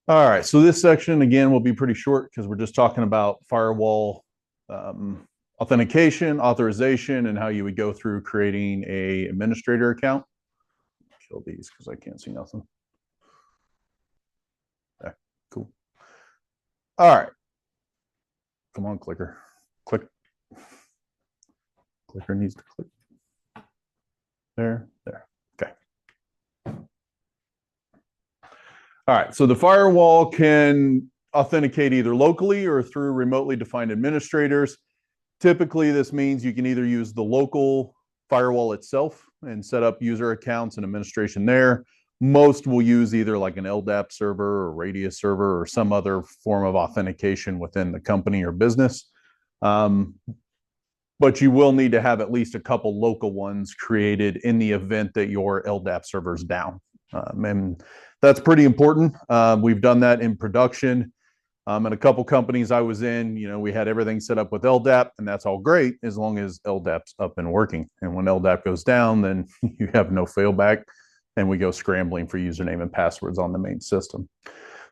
All right, so this section again will be pretty short because we're just talking about firewall authentication, authorization, and how you would go through creating a administrator account. Kill these because I can't see nothing. Okay, cool. All right, come on, clicker. Click. Clicker needs to click. There. Okay. All right, so the firewall can authenticate either locally or through remotely defined administrators. Typically, this means you can either use the local firewall itself and set up user accounts and administration there. Most will use either like an LDAP server or Radius server or some other form of authentication within the company or business. But you will need to have at least a couple local ones created in the event that your LDAP server is down. And that's pretty important. We've done that in production. And a couple companies I was in, we had everything set up with LDAP, and that's all great as long as LDAP's up and working. And when LDAP goes down, then you have no failback, and we go scrambling for username and passwords on the main system.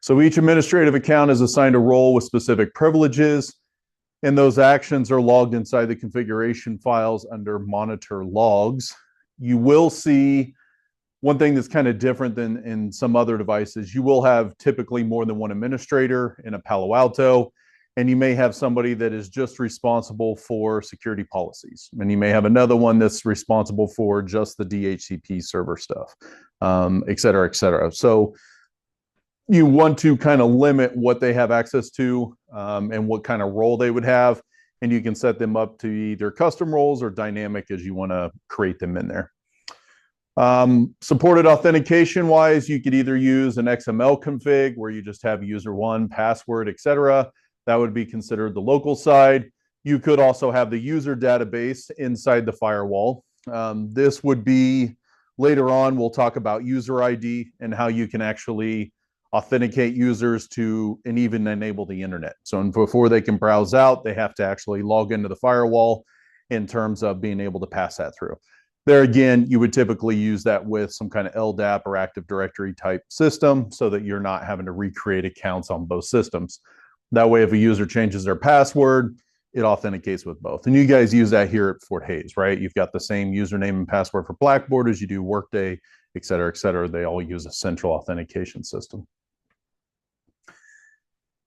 So each administrative account is assigned a role with specific privileges, and those actions are logged inside the configuration files under monitor logs. You will see one thing that's kind of different than in some other devices. You will have typically more than one administrator in a Palo Alto, and you may have somebody that is just responsible for security policies. And you may have another one that's responsible for just the DHCP server stuff, et cetera, et cetera. So you want to kind of limit what they have access to and what kind of role they would have. And you can set them up to either custom roles or dynamic as you want to create them in there. Supported authentication wise, you could either use an XML config where you just have user one, password, etc. That would be considered the local side. You could also have the user database inside the firewall. This would be later on, we'll talk about user ID and how you can actually authenticate users to and even enable the internet. So before they can browse out, they have to actually log into the firewall in terms of being able to pass that through. There again, you would typically use that with some kind of LDAP or Active Directory type system so that you're not having to recreate accounts on both systems. That way, if a user changes their password, it authenticates with both. And you guys use that here at Fort Hays, right? You've got the same username and password for Blackboard as you do Workday, et cetera, et cetera. They all use a central authentication system.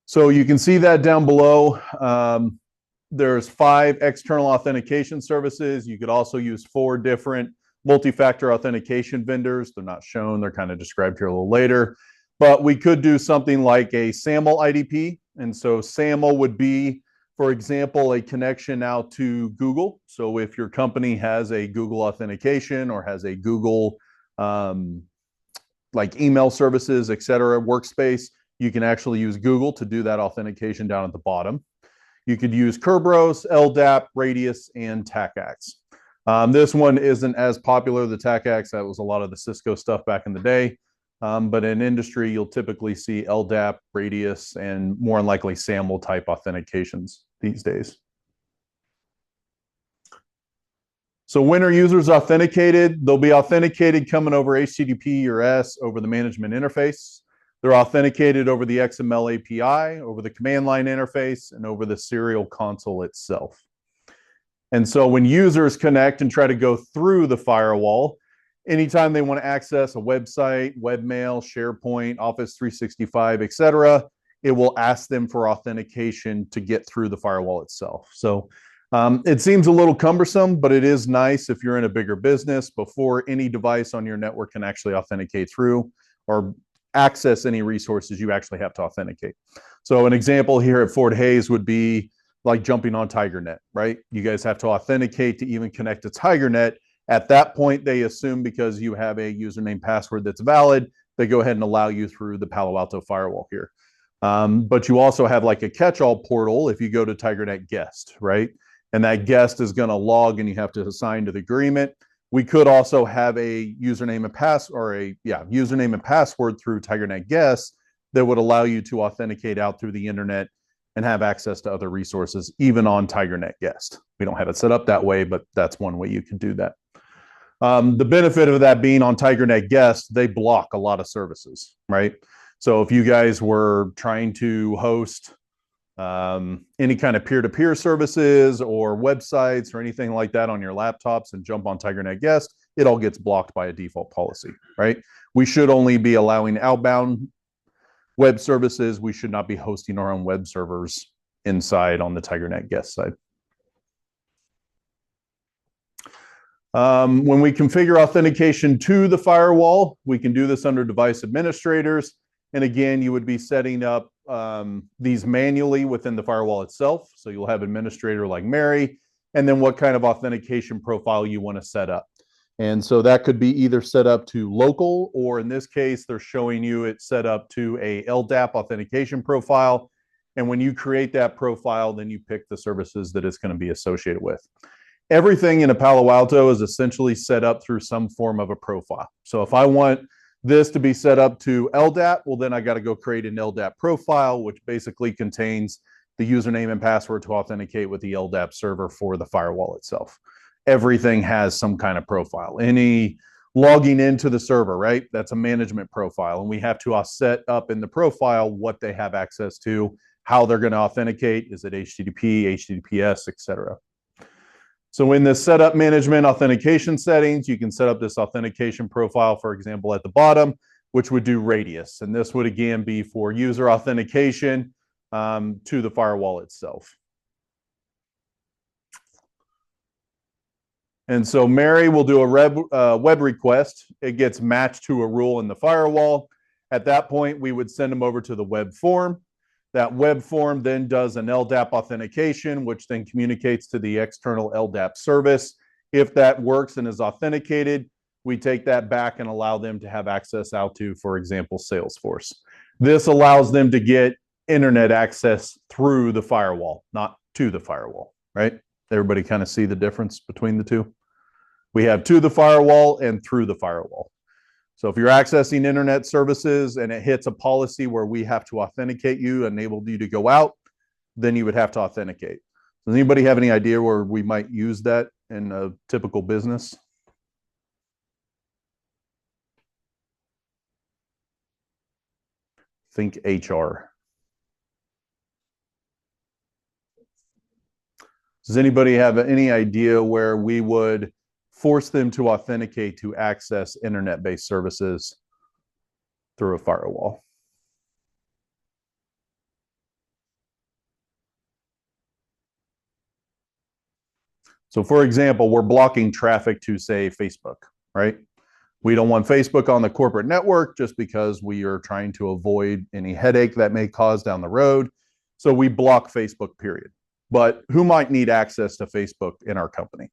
So you can see that down below. There's 5 external authentication services. You could also use 4 different multi-factor authentication vendors. They're not shown. They're kind of described here a little later. But we could do something like a SAML IDP. And so SAML would be, for example, a connection out to Google. So if your company has a Google authentication or has a Google like email services, et cetera, workspace, you can actually use Google to do that authentication down at the bottom. You could use Kerberos, LDAP, Radius, and TACAX. This one isn't as popular, the TACAX. That was a lot of the Cisco stuff back in the day. But in industry, you'll typically see LDAP, Radius, and more than likely SAML type authentications these days. So when are users authenticated? They'll be authenticated coming over HTTP or S over the management interface. They're authenticated over the XML API, over the command line interface, and over the serial console itself. And so when users connect and try to go through the firewall, anytime they want to access a website, webmail, SharePoint, Office 365, et cetera, it will ask them for authentication to get through the firewall itself. So it seems a little cumbersome, but it is nice if you're in a bigger business before any device on your network can actually authenticate through or access any resources, you actually have to authenticate. So an example here at Fort Hays would be like jumping on TigerNet, right? You guys have to authenticate to even connect to TigerNet. At that point, they assume because you have a username password that's valid, they go ahead and allow you through the Palo Alto firewall here. But you also have like a catch-all portal if you go to TigerNet guest, right? And that guest is going to log and you have to assign to the agreement. We could also have a username and username and password through TigerNet guest that would allow you to authenticate out through the internet and have access to other resources, even on TigerNet guest. We don't have it set up that way, but that's one way you can do that. The benefit of that being on TigerNet guest, they block a lot of services, right? So if you guys were trying to host any kind of peer-to-peer services or websites or anything like that on your laptops and jump on TigerNet Guest, it all gets blocked by a default policy, right? We should only be allowing outbound web services. We should not be hosting our own web servers inside on the TigerNet Guest side. When we configure authentication to the firewall, we can do this under device administrators. And again, you would be setting up these manually within the firewall itself. So you'll have administrator like Mary, and then what kind of authentication profile you want to set up. And so that could be either set up to local, or in this case, they're showing you it's set up to a LDAP authentication profile. And when you create that profile, then you pick the services that it's going to be associated with. Everything in a Palo Alto is essentially set up through some form of a profile. So if I want this to be set up to LDAP, well, then I got to go create an LDAP profile, which basically contains the username and password to authenticate with the LDAP server for the firewall itself. Everything has some kind of profile. Any logging into the server, right? That's a management profile. And we have to set up in the profile what they have access to, how they're going to authenticate. Is it HTTP, HTTPS, etc. So in the setup management authentication settings, you can set up this authentication profile, for example, at the bottom, which would do radius. And this would again be for user authentication to the firewall itself. And so Mary will do a web request. It gets matched to a rule in the firewall. At that point, we would send them over to the web form. That web form then does an LDAP authentication, which then communicates to the external LDAP service. If that works and is authenticated, we take that back and allow them to have access out to, for example, Salesforce. This allows them to get internet access through the firewall, not to the firewall, right? Everybody kind of see the difference between the two? We have to the firewall and through the firewall. So if you're accessing internet services and it hits a policy where we have to authenticate you, enable you to go out, then you would have to authenticate. Does anybody have any idea where we might use that in a typical business? Think HR. Does anybody have any idea where we would force them to authenticate to access internet-based services through a firewall? So for example, we're blocking traffic to, say, Facebook, right? We don't want Facebook on the corporate network just because we are trying to avoid any headache that may cause down the road. So we block Facebook, period. But who might need access to Facebook in our company?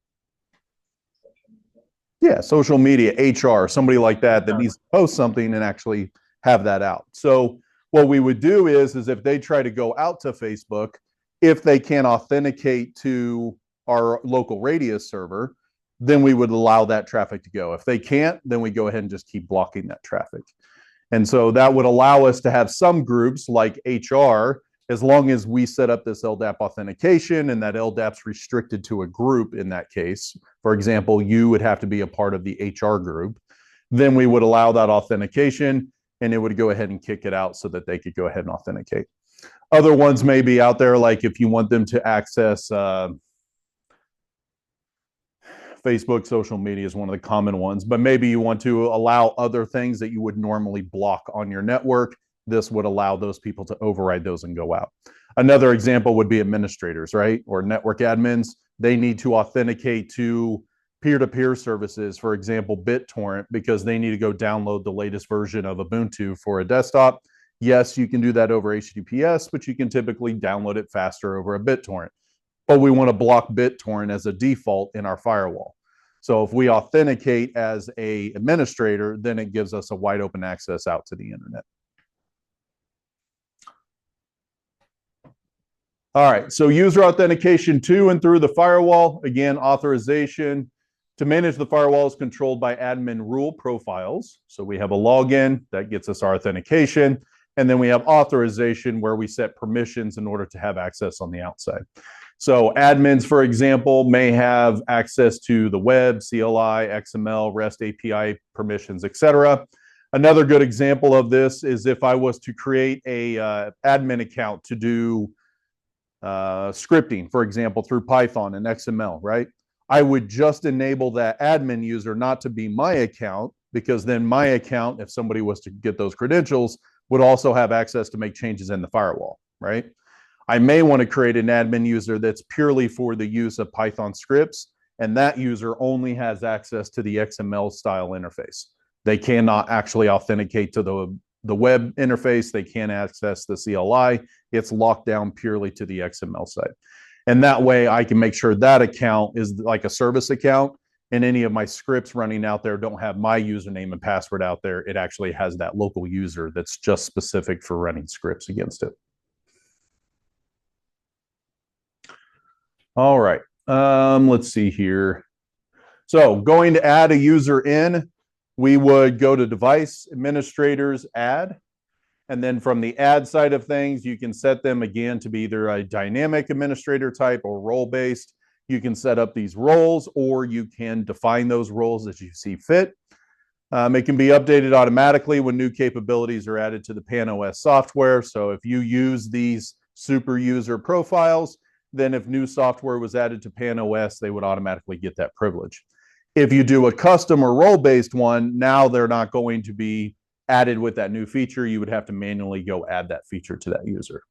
Yeah, social media, HR, somebody like that needs to post something and actually have that out. So what we would do is if they try to go out to Facebook, if they can't authenticate to our local radius server, then we would allow that traffic to go. If they can't, then we go ahead and just keep blocking that traffic. And so that would allow us to have some groups like HR, as long as we set up this LDAP authentication and that LDAP's restricted to a group in that case. For example, you would have to be a part of the HR group. Then we would allow that authentication and it would go ahead and kick it out so that they could go ahead and authenticate. Other ones may be out there, like if you want them to access Facebook, social media is one of the common ones, but maybe you want to allow other things that you would normally block on your network. This would allow those people to override those and go out. Another example would be administrators, right? Or network admins. They need to authenticate to peer-to-peer services, for example, BitTorrent, because they need to go download the latest version of Ubuntu for a desktop. Yes, you can do that over HTTPS, but you can typically download it faster over a BitTorrent. But we want to block BitTorrent as a default in our firewall. So if we authenticate as an administrator, then it gives us a wide open access out to the internet. All right, so user authentication to and through the firewall. Again, authorization to manage the firewall is controlled by admin rule profiles. So we have a login that gets us our authentication. And then we have authorization where we set permissions in order to have access on the outside. So admins, for example, may have access to the web, CLI, XML, REST API permissions, etc. Another good example of this is if I was to create a admin account to do scripting, for example, through Python and XML, right? I would just enable that admin user not to be my account, because then my account, if somebody was to get those credentials, would also have access to make changes in the firewall, right? I may want to create an admin user that's purely for the use of Python scripts, and that user only has access to the XML style interface. They cannot actually authenticate to the web interface. They can't access the CLI. It's locked down purely to the XML side. And that way I can make sure that account is like a service account, and any of my scripts running out there don't have my username and password out there. It actually has that local user that's just specific for running scripts against it. All right. Let's see here. So going to add a user in, we would go to device administrators, add. And then from the add side of things, you can set them again to be either a dynamic administrator type or role-based. You can set up these roles, or you can define those roles as you see fit. It can be updated automatically when new capabilities are added to the PanOS software. So if you use these super user profiles, then if new software was added to PanOS, they would automatically get that privilege. If you do a custom or role-based one, now they're not going to be added with that new feature. You would have to manually go add that feature to that user.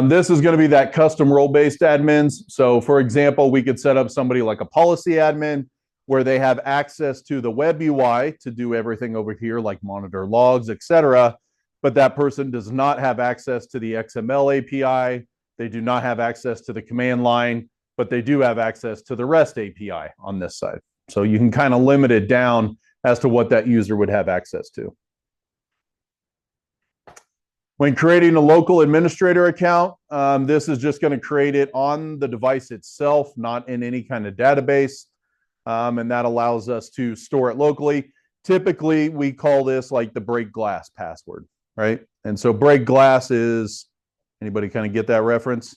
This is going to be that custom role-based admins. So for example, we could set up somebody like a policy admin where they have access to the web UI to do everything over here, like monitor logs, etc. But that person does not have access to the XML API. They do not have access to the command line, but they do have access to the REST API on this side. So you can kind of limit it down as to what that user would have access to. When creating a local administrator account, this is just going to create it on the device itself, not in any kind of database. And that allows us to store it locally. Typically, we call this like the break glass password, right? And so break glass is, anybody kind of get that reference?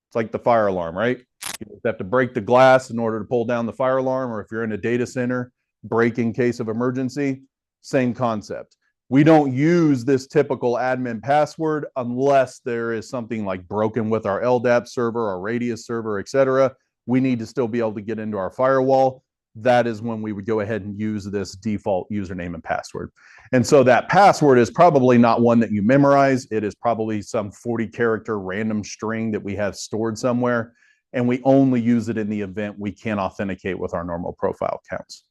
It's like the fire alarm, right? You have to break the glass in order to pull down the fire alarm, or if you're in a data center, break in case of emergency. Same concept. We don't use this typical admin password unless there is something like broken with our LDAP server, our Radius server, etc. We need to still be able to get into our firewall. That is when we would go ahead and use this default username and password. And so that password is probably not one that you memorize. It is probably some 40-character random string that we have stored somewhere, and we only use it in the event we can't authenticate with our normal profile accounts.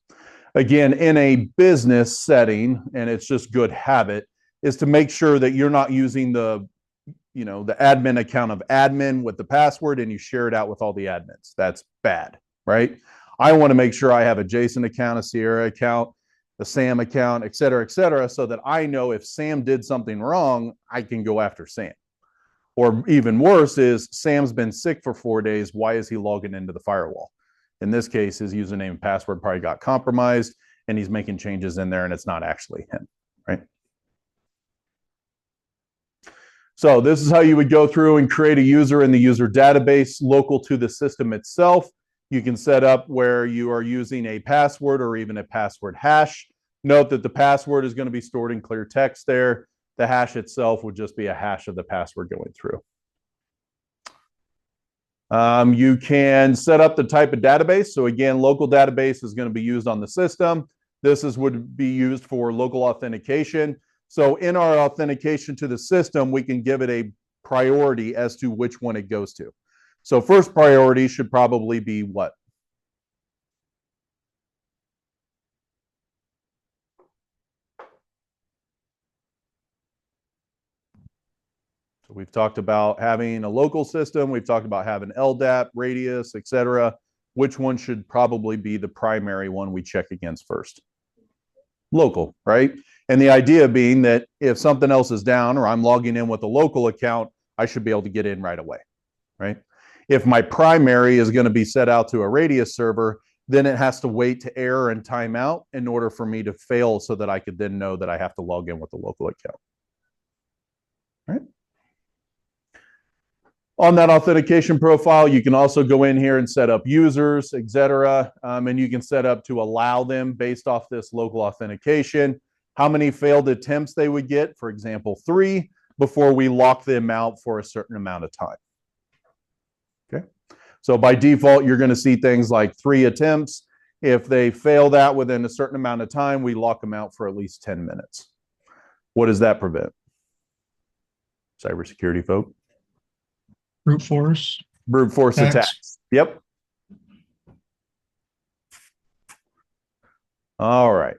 Again, in a business setting, and it's just good habit, is to make sure that you're not using the admin account of admin with the password and you share it out with all the admins. That's bad, right? I want to make sure I have a Jason account, a Sierra account, a Sam account, et cetera, so that I know if Sam did something wrong, I can go after Sam. Or even worse is Sam's been sick for 4 days. Why is he logging into the firewall? In this case, his username and password probably got compromised and he's making changes in there and it's not actually him, right? So this is how you would go through and create a user in the user database local to the system itself. You can set up where you are using a password or even a password hash. Note that the password is going to be stored in clear text there. The hash itself would just be a hash of the password going through. You can set up the type of database. So again, local database is going to be used on the system. This would be used for local authentication. So in our authentication to the system, we can give it a priority as to which one it goes to. So first priority should probably be what? So we've talked about having a local system. We've talked about having LDAP, Radius, etc. Which one should probably be the primary one we check against first? Local, right? And the idea being that if something else is down or I'm logging in with a local account, I should be able to get in right away, right? If my primary is going to be set out to a Radius server, then it has to wait to error and timeout in order for me to fail so that I could then know that I have to log in with a local account. All right. On that authentication profile, you can also go in here and set up users, etc. And you can set up to allow them based off this local authentication, how many failed attempts they would get, for example, 3, before we lock them out for a certain amount of time. Okay. So by default, you're going to see things like 3 attempts. If they fail that within a certain amount of time, we lock them out for at least 10 minutes. What does that prevent? Cybersecurity folk? Brute force. Brute force attacks. Yep. All right.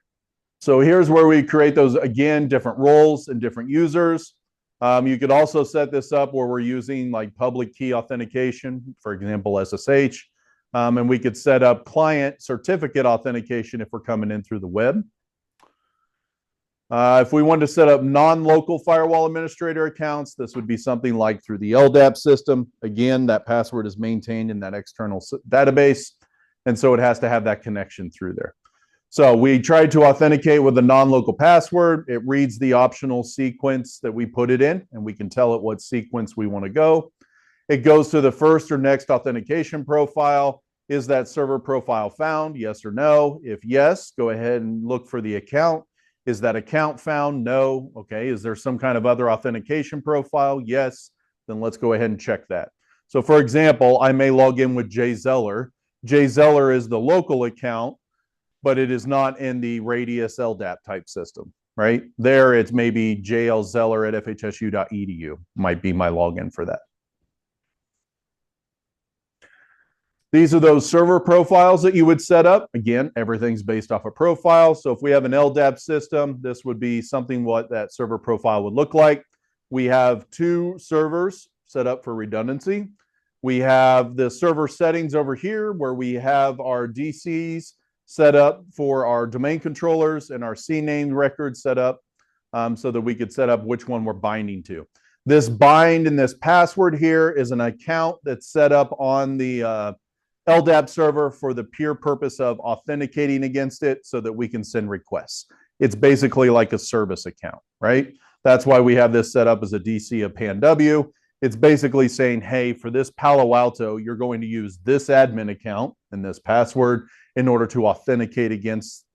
So here's where we create those, again, different roles and different users. You could also set this up where we're using like public key authentication, for example, SSH. And we could set up client certificate authentication if we're coming in through the web. If we wanted to set up non-local firewall administrator accounts, this would be something like through the LDAP system. Again, that password is maintained in that external database, and so it has to have that connection through there. So we tried to authenticate with a non-local password. It reads the optional sequence that we put it in, and we can tell it what sequence we want to go. It goes to the first or next authentication profile. Is that server profile found? Yes or no? If yes, go ahead and look for the account. Is that account found? No. Okay. Is there some kind of other authentication profile? Yes. Then let's go ahead and check that. So for example, I may log in with Jay Zeller. Jay Zeller is the local account, but it is not in the Radius LDAP type system, right? There it's maybe jlzeller@fhsu.edu might be my login for that. These are those server profiles that you would set up. Again, everything's based off a profile. So if we have an LDAP system, this would be something what that server profile would look like. We have 2 servers set up for redundancy. We have the server settings over here where we have our DCs set up for our domain controllers and our CNAME records set up so that we could set up which one we're binding to. This bind and this password here is an account that's set up on the LDAP server for the pure purpose of authenticating against it so that we can send requests. It's basically like a service account, right? That's why we have this set up as a DC of PAN-W. It's basically saying, hey, for this Palo Alto, you're going to use this admin account and this password in order to authenticate against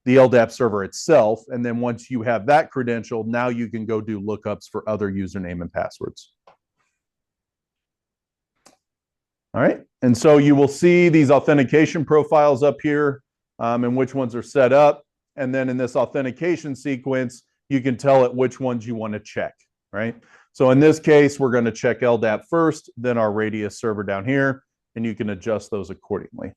the LDAP server itself. And then once you have that credential, now you can go do lookups for other username and passwords. All right. And so you will see these authentication profiles up here and which ones are set up. And then in this authentication sequence, you can tell it which ones you want to check, right? So in this case, we're going to check LDAP first, then our Radius server down here, and you can adjust those accordingly.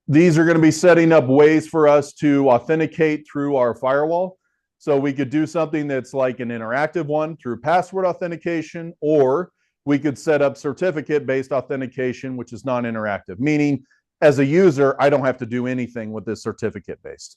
These are going to be setting up ways for us to authenticate through our firewall. So we could do something that's like an interactive one through password authentication, or we could set up certificate-based authentication, which is non-interactive, meaning as a user, I don't have to do anything with this certificate-based.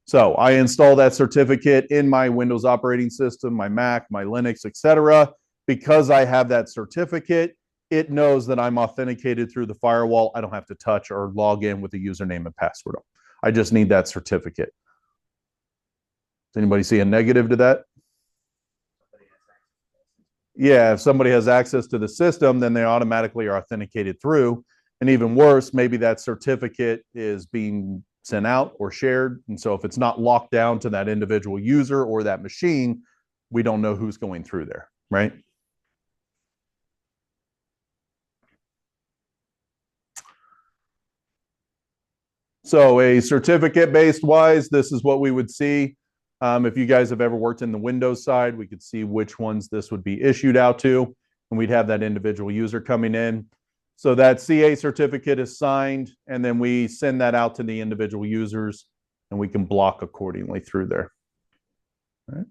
So I install that certificate in my Windows operating system, my Mac, my Linux, etc. Because I have that certificate, it knows that I'm authenticated through the firewall. I don't have to touch or log in with a username and password. I just need that certificate. Does anybody see a negative to that? Yeah, if somebody has access to the system, then they automatically are authenticated through. And even worse, maybe that certificate is being sent out or shared. And so if it's not locked down to that individual user or that machine, we don't know who's going through there, right? So a certificate-based wise, this is what we would see. If you guys have ever worked in the Windows side, we could see which ones this would be issued out to, and we'd have that individual user coming in. So that CA certificate is signed, and then we send that out to the individual users, and we can block accordingly through there. All right.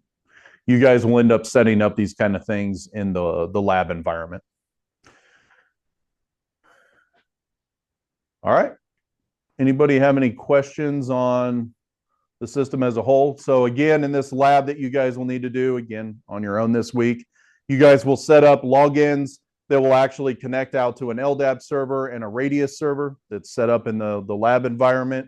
You guys will end up setting up these kind of things in the lab environment. All right. Anybody have any questions on the system as a whole? So again, in this lab that you guys will need to do, again, on your own this week, you guys will set up logins that will actually connect out to an LDAP server and a Radius server that's set up in the lab environment.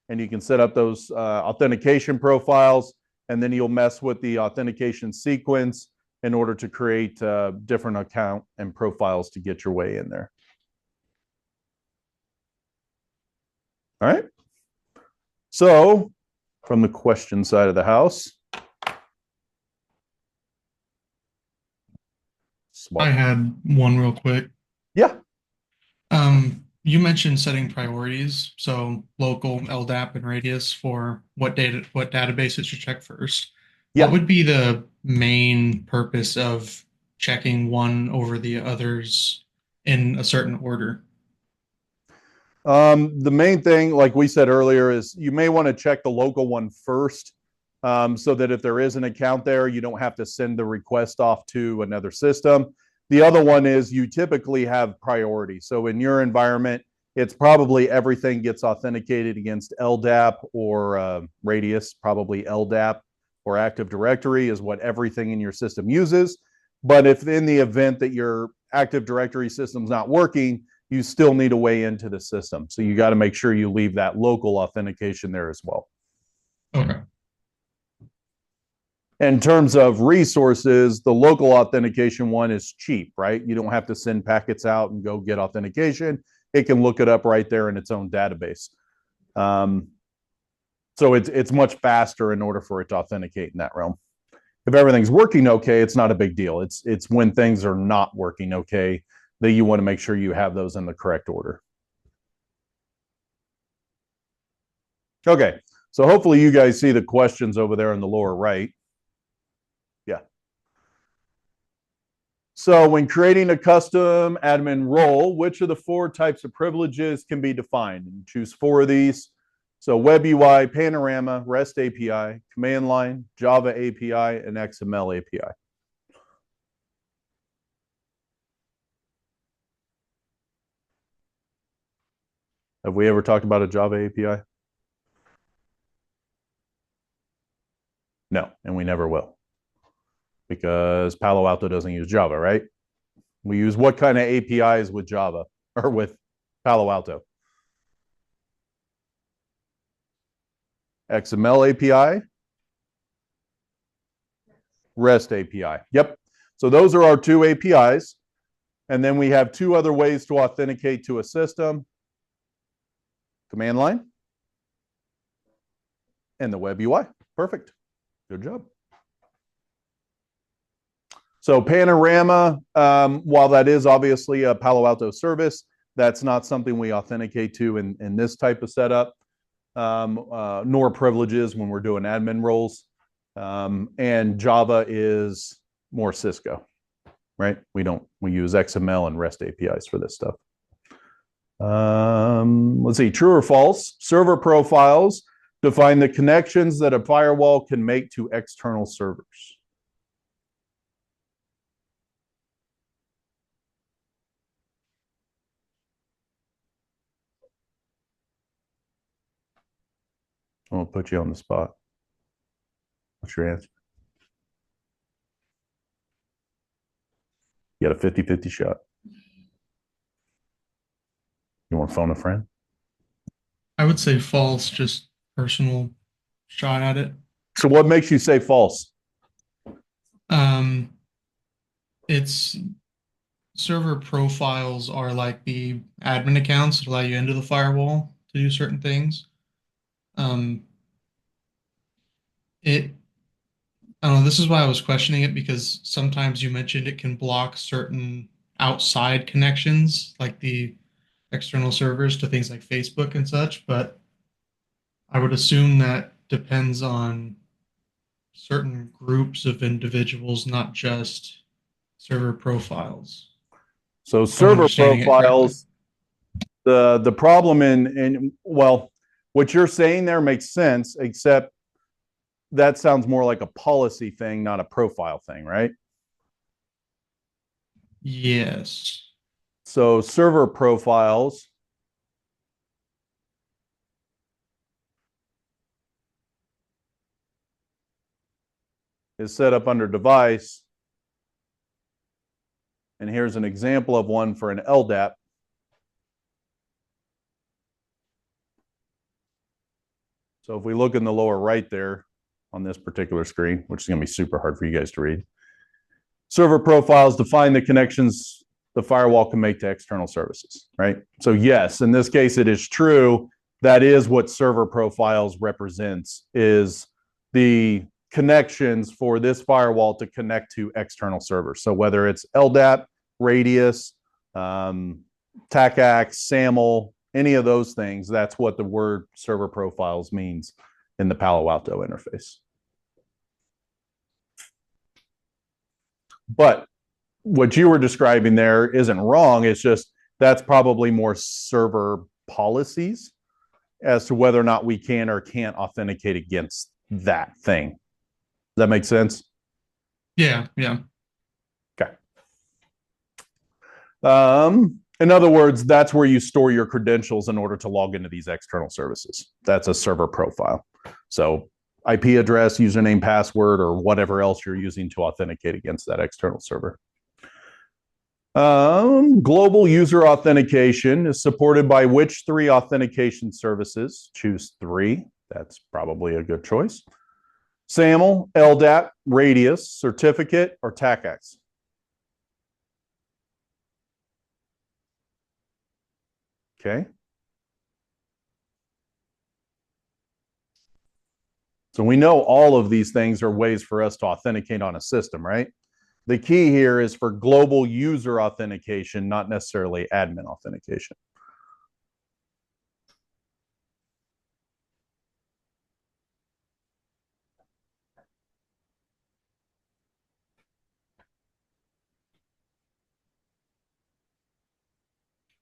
And you can set up those authentication profiles. and then you'll mess with the authentication sequence in order to create different account and profiles to get your way in there. All right. So from the question side of the house. I had one real quick. Yeah. You mentioned setting priorities, so local, LDAP, and radius for what database it should check first. Yeah. What would be the main purpose of checking one over the others in a certain order? The main thing, like we said earlier, is you may want to check the local one first, so that if there is an account there, you don't have to send the request off to another system. The other one is you typically have priority. So in your environment, it's probably everything gets authenticated against LDAP or Radius, probably LDAP or Active Directory is what everything in your system uses. But if in the event that your Active Directory system's not working, you still need a way into the system. So you got to make sure you leave that local authentication there as well. Okay. In terms of resources, the local authentication one is cheap, right? You don't have to send packets out and go get authentication. It can look it up right there in its own database. So it's much faster in order for it to authenticate in that realm. If everything's working okay, it's not a big deal. It's when things are not working okay that you want to make sure you have those in the correct order. Okay, so hopefully you guys see the questions over there in the lower right. Yeah. So when creating a custom admin role, which of the 4 types of privileges can be defined? And choose 4 of these. So Web UI, Panorama, REST API, Command Line, Java API, and XML API. Have we ever talked about a Java API? No, and we never will. Because Palo Alto doesn't use Java, right? We use what kind of APIs with Java or with Palo Alto? XML API, REST API. Yep. So those are our 2 APIs. And then we have 2 other ways to authenticate to a system. Command line and the web UI. Perfect. Good job. So Panorama, while that is obviously a Palo Alto service, that's not something we authenticate to in this type of setup, nor privileges when we're doing admin roles. And Java is more Cisco, right? We use XML and REST APIs for this stuff. Let's see, true or false? Server profiles define the connections that a firewall can make to external servers. I'm going to put you on the spot. What's your answer? You got a 50-50 shot. You want to phone a friend? I would say false, just personal shot at it. So what makes you say false? It's server profiles are like the admin accounts that allow you into the firewall to do certain things. It I don't know, this is why I was questioning it because sometimes you mentioned it can block certain outside connections, like the external servers to things like Facebook and such, but I would assume that depends on certain groups of individuals, not just server profiles. So If I'm server understanding it correctly. profiles, the problem well, what you're saying there makes sense, except that sounds more like a policy thing, not a profile thing, right? Yes. So server profiles is set up under device. And here's an example of one for an LDAP. So if we look in the lower right there, on this particular screen, which is going to be super hard for you guys to read. Server profiles define the connections the firewall can make to external services, right? So yes, in this case, it is true. That is what server profiles represents, is the connections for this firewall to connect to external servers. So whether it's LDAP, Radius, TACAX, SAML, any of those things, that's what the word server profiles means in the Palo Alto interface. But what you were describing there isn't wrong. It's just that's probably more server policies as to whether or not we can or can't authenticate against that thing. Does that make sense? Yeah, yeah. Okay. In other words, that's where you store your credentials in order to log into these external services. That's a server profile. So IP address, username, password, or whatever else you're using to authenticate against that external server. Global user authentication is supported by which three authentication services? Choose three. That's probably a good choice. SAML, LDAP, Radius, Certificate, or TACAX? Okay. So we know all of these things are ways for us to authenticate on a system, right? The key here is for global user authentication, not necessarily admin authentication.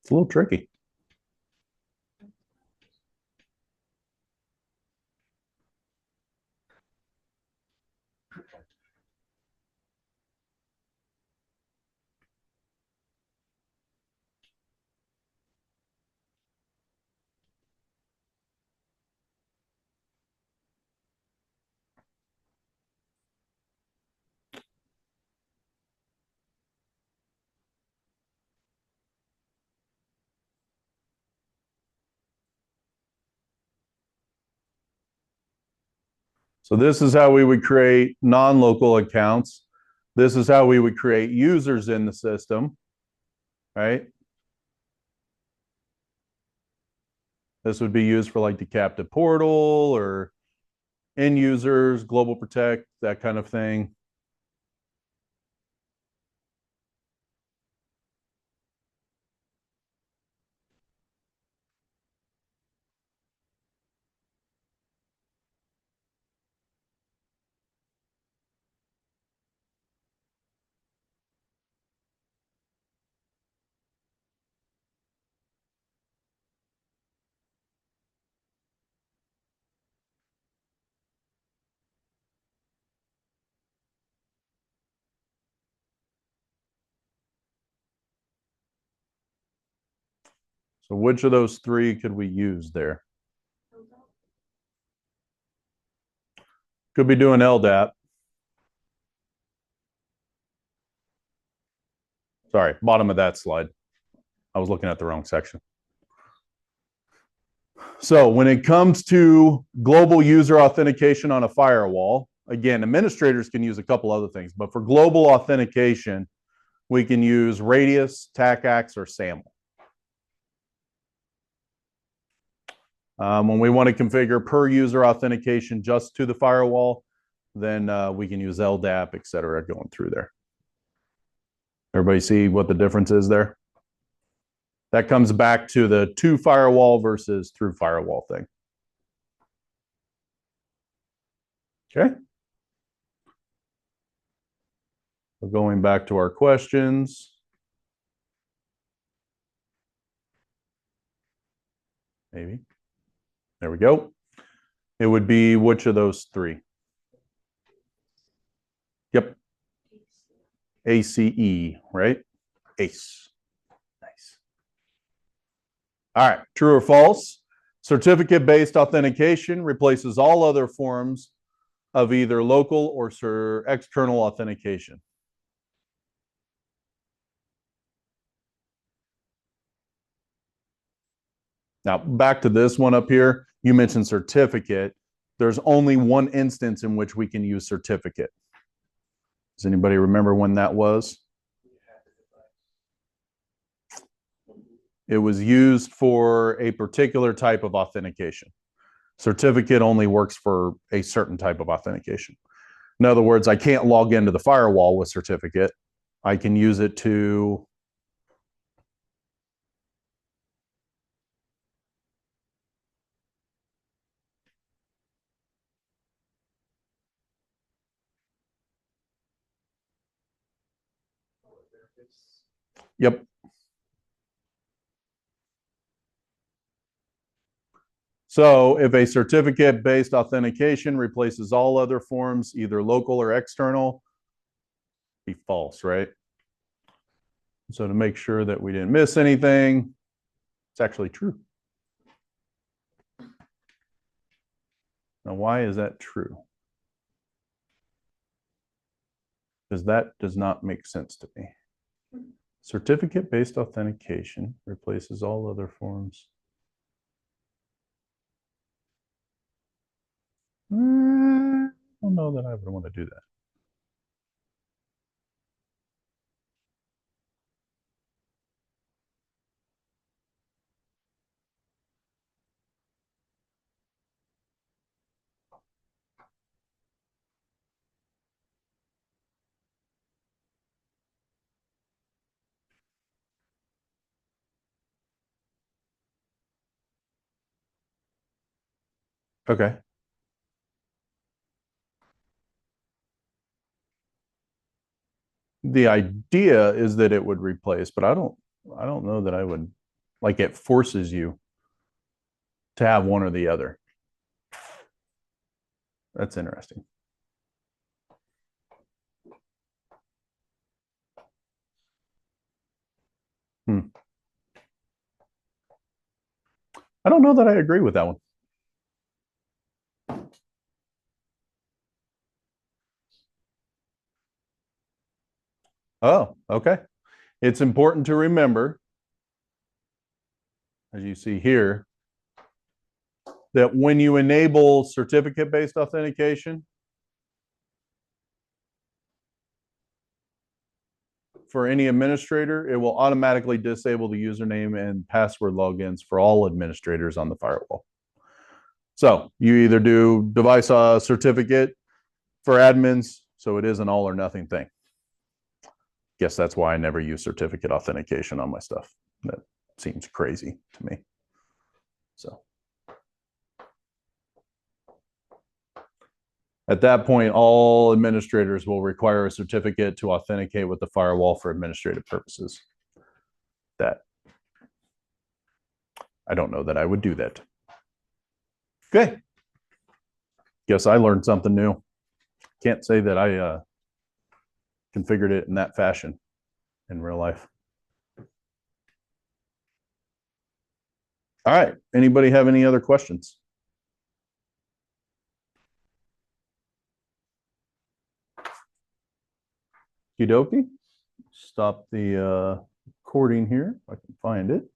It's a little tricky. So this is how we would create non-local accounts. This is how we would create users in the system, right? This would be used for like the captive portal or end users, global protect, that kind of thing. So which of those three could we use there? Could be doing LDAP. Sorry, bottom of that slide. I was looking at the wrong section. So when it comes to global user authentication on a firewall, again, administrators can use a couple other things, but for global authentication, we can use Radius, TACAX, or SAML. When we want to configure per user authentication just to the firewall, then we can use LDAP, et cetera, going through there. Everybody see what the difference is there? That comes back to the to firewall versus through firewall thing. Okay. So going back to our questions. Maybe. There we go. It would be which of those three? Yep. ACE, right? ACE. Nice. All right. True or false? Certificate-based authentication replaces all other forms of either local or external authentication. Now, back to this one up here. You mentioned certificate. there's only one instance in which we can use certificate. Does anybody remember when that was? It was used for a particular type of authentication. Certificate only works for a certain type of authentication. In other words, I can't log into the firewall with certificate. I can use it to Yep. So if a certificate-based authentication replaces all other forms, either local or external, be false, right? So to make sure that we didn't miss anything, it's actually true. Now, why is that true? Because that does not make sense to me. Certificate-based authentication replaces all other forms. I don't know that I would want to do that. Okay. The idea is that it would replace, but I don't know that I would, like, it forces you to have one or the other. That's interesting. I don't know that I agree with that one. Oh, okay. It's important to remember, as you see here, that when you enable certificate-based authentication for any administrator, it will automatically disable the username and password logins for all administrators on the firewall. So you either do device certificate for admins, so it is an all or nothing thing. Guess that's why I never use certificate authentication on my stuff. That seems crazy to me. So at that point, all administrators will require a certificate to authenticate with the firewall for administrative purposes. That I don't know that I would do that. Okay. Guess I learned something new. Can't say that I configured it in that fashion in real life. All right. Anybody have any other questions? Okie dokie. Stop the recording here if I can find it.